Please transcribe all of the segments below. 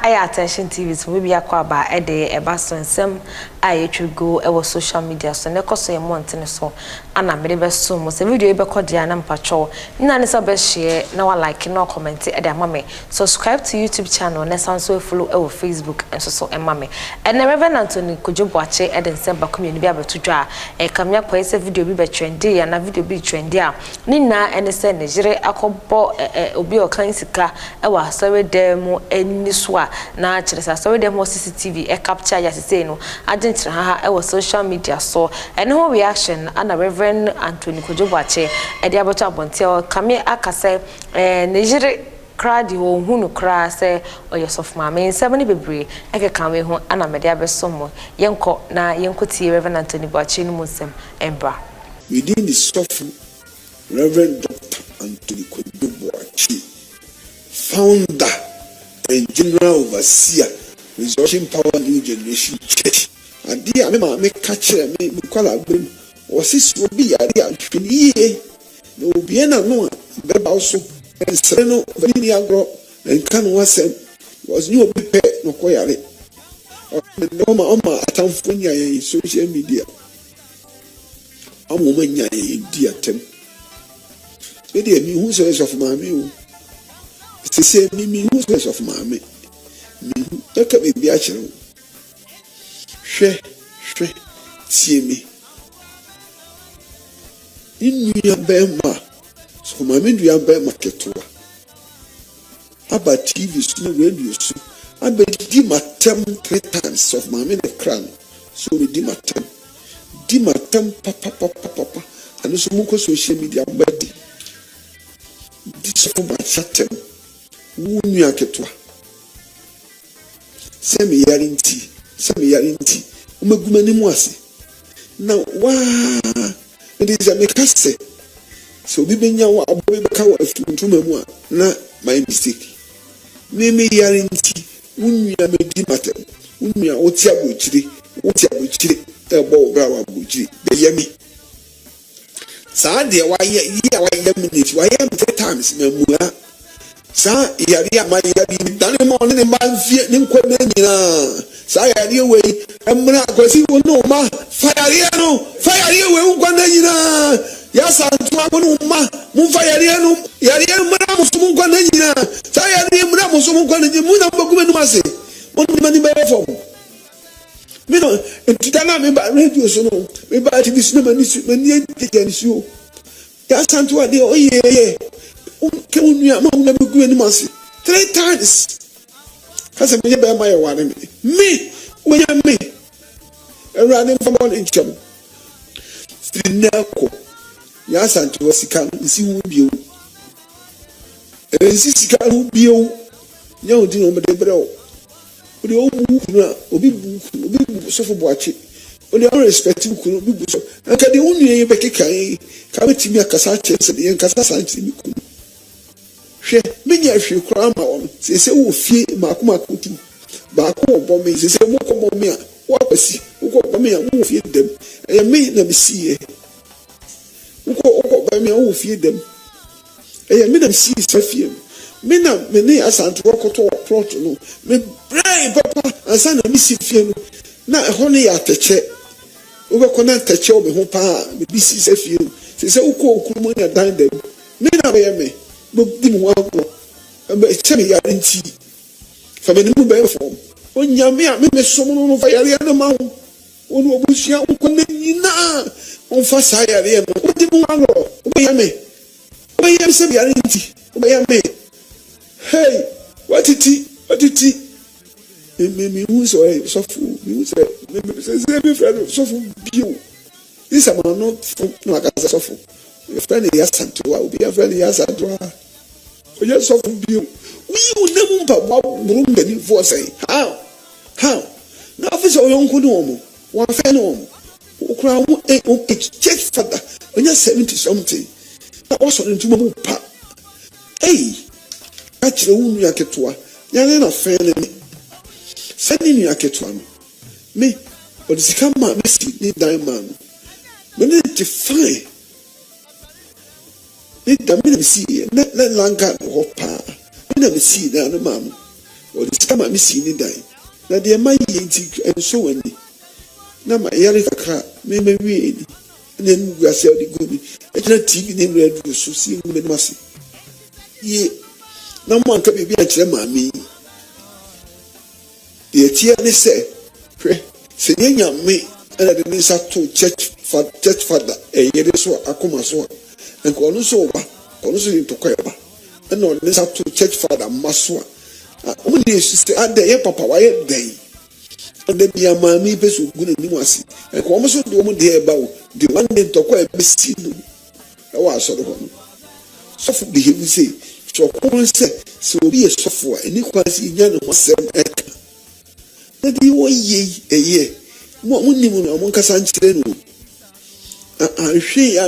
Aya Attention TV so we be akwaba e de eba so nsem aye go e social media so ne koso ye monte so ana me be so mo se video e be kodia na mpacho na ne so be share na wa like na comment e de amame subscribe to YouTube channel na sanso follow e Facebook enso so emame e na Reverend Anthony Boakye e de nsem ba community bi abetudwa e kamya kwa ese video bi be trendy ya na video bi trendy a ni na ene se Nigeria akobo obi o kan sika e wa asore dem eni so na Cʊrses so we dem CCTV e capture ya say no agent ha e social media so and no reaction and Reverend Anthony Boakye e dey about abonte kame akase Nigeria crowd ho hunu kra say oyosof mama nsem ne bebre e keka we ho ana me dey abesom yenko na yenko tie Reverend Anthony Boakye no musem embra within the Sʊffer Reverend Dr. Anthony Boakye founder and general overseer Resurrection Power New Generation Church. And dear me catch me call a brim or sis will be a real no be an unknown also and sereno vanilla grow and can was new prepare no query or no ma town funya in social media. A woman dear tem. Maybe me who says of my meal. It's the same me who says of mammy. Look at me, be a child. She, see me. In your bema, so mammy, do your bema ketua. About TV, no radio, so I bet Dima 3 times of mammy the crown. So we Dima 10, papa, and also Moko social media body. This for my chat. Wunya ketwa semi yarinti umegumani mwase na wa ndiza mekase so bibenya wa abobe beka wa ntuma mu na my mistake meme yarinti wunya medi matem wunya oti abochire ebo bra wa abochire be yemi sa de wa ye minute wa ye 3 times memua sa yari ama yari dane mo ne man fie ne nkwa na nyina sa yari we emra akwasi wono ma fire we nkwa na nyina ya santu wono ma mu fire no mra musumu nkwa na nyina sa yari mra musumu nkwa na nyina mu na baguma no mase wono mani ba fom me no entidana me ba radio so no me ba TV so mani tekensu ya santu ade oyeye ke unuya ma una begu ani mase 3 times kasa me be ma ye ware me erane famon incham strinako ya santu wasika nsi hu bio ensi sika hu bio nya odi no me de breo odi o bu na obi bu Sʊffer Boakye odi o respect ku no obi bu so aka de unuya ye be kekai ka betimi akasa chese de nkasa santi mi ku hwe menya hwe kura ma on se wo fie makoma kotu ba ko obo me se mo ko mo me a wo apasi wo ko me a wo fie dem e me na me sie wo ko ba me a wo fie dem e me na me sie sa fie me na me ne asanto ko to plot no me brain papa ansa na me sie fie no na e ho ne ya teche wo be ko na teche o be ho pa me bi sie sa fie se wo ko okurumo ya dan dem me na be me di mu wanko be chemi yarinti fa me mu be fo onyame a me so no fa yare na ma onu obusia unko na nyina on fa sa yare no di mu wanko be yame se yarinti be yame hey what it me hu so Sʊffer me hu se me friend Sʊffer bio this am not no akasa Sʊffer your friend is santo wa obi your friend is santo oye Sʊffer bio we will never ba brum beni for say how na officer oyonko ni omo wa fe ni omo okura wo church father onya 70 something na also ntuma mu pa a kire unu ya ketoa ya na fe ni sani ni ya ketoa me odisika ma me si ni dan man me ni define ni da me si na langa ho pa na me si na no mam or the scammer missing in die. Now the my ain't and so any. Now my yarika, maybe and then we are selling the goody. It's not TV in red, so see women must. Ye, no one can be a chairman. The Tiani said, pray, say, young me, and I didn't start to church father, a year so Akuma so, and Konuso, Konuso into Koyaba, and on this up to church father Maswa. Only sister at the papa, why day. And then be a mammy best with good and Nimasi, and almost the woman there about the one day to quite be seen. I was sort of one. So for the him say, so Common said, so be a software, and equals in Yan was 7 acre. That you were a year. What woman among Cassan I'm she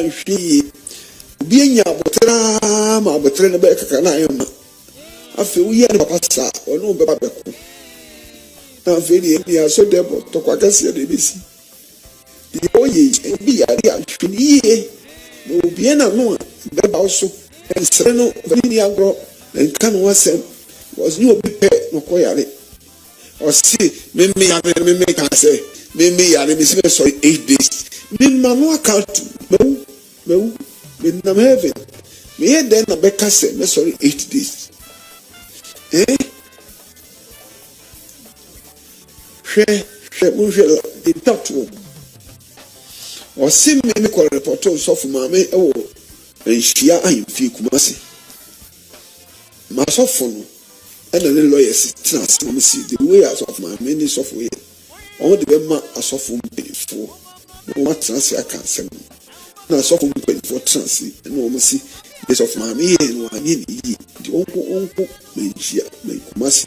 being a botra, but train a back can I am. I feel we are a pasta or no babaco. Now, Philly, I saw them to Quacassia, the BC. The oye, and be a reaction ye. No, Biena no, that also, and Sereno, Viniagro, and Canwasem was new prepared, no quietly. Or see, me can say, me, I miss sorry 8 days. Me, no account, no, in the heaven. Me, then a Becca said, sorry 8 days. Eh? The doctor or see me call a report of mammy. Oh, and she I feel Kumasi. My sophomore and a little lawyer see the way out of my many software. All the Bema a sophomore before. No what transfer I can send. Now sophomore before transfer and no mercy. This of mammy and one in the uncle, may Kumasi.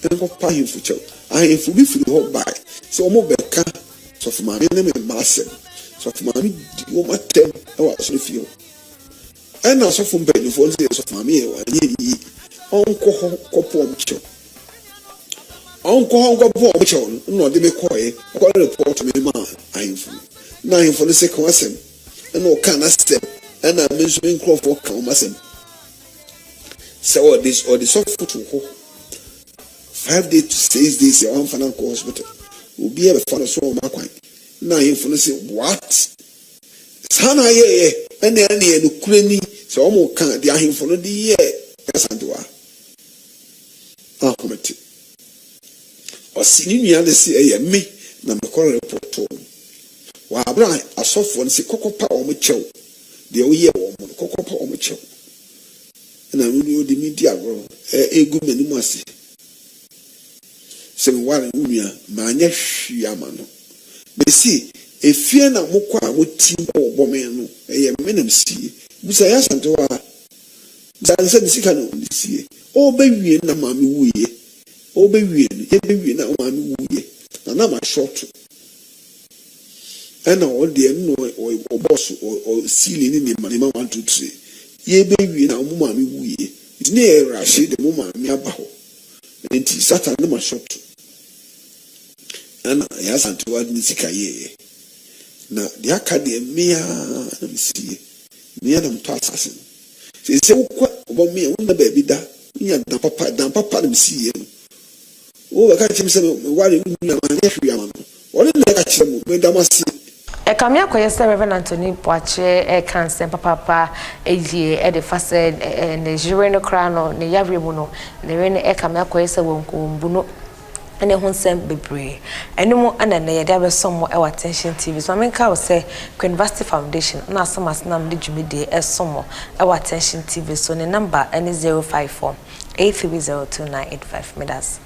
And go pay him for child. I am for the whole by. So more Becca, so for my name and master. So for my woman 10 hours with you. And also from Benny for the days of my meal, and ye, Uncle Coponcho. Uncle Coponcho, no, they may call a report to me, man. I am for 9 for the second lesson, and no can I step, and I'm mentioning Crawford Calmasson. So all this or the soft foot to 5 days to 6 days, your own financial hospital will be able to find a soul of my coin. Now, you say, what? Sana ye, and then the Ukraine, so almost can't be a him for the year. Yes, and do I comment it. Or seeing me and say, me, number call report. While I saw for say, Coco Power Mitchell, the old year woman, Coco Power Mitchell. And I knew the media girl, a good many mercy. Some one umia manya shiamano. They see a fear na mokwa wotim o bomeno e menem sie. Busa ya santoa. Busa nse sika no sie. O be wie na mami wuye. O be wie ye be wie na mami wuye. Na ma short. Ana all the no o boss o ceiling ni ma 1 2 3. Ye be wie na mo mami wuye. It na era she de mo mami abaho. Enti Satan no ma short. And yes, and toward Nisika ye. Now, the academy, let me see. Near them to assassin. They say, what about me? I want baby da. Me and papa, them see him. Oh, I catch him some while you know my nephew. What did I catch him? When Damasi. A camia question, Reverend Anthony Boakye, a cancer, papa, a year, at the facade, and the Gireno crown or the Yabrimuno, the rain a camia question won't go buno. And a honsem bebre. And no more, and there was some more our attention TV. So I mean, I would say, University Foundation, now some as nam did you day as some more our attention TV. So the number and is 054 8302985 meters.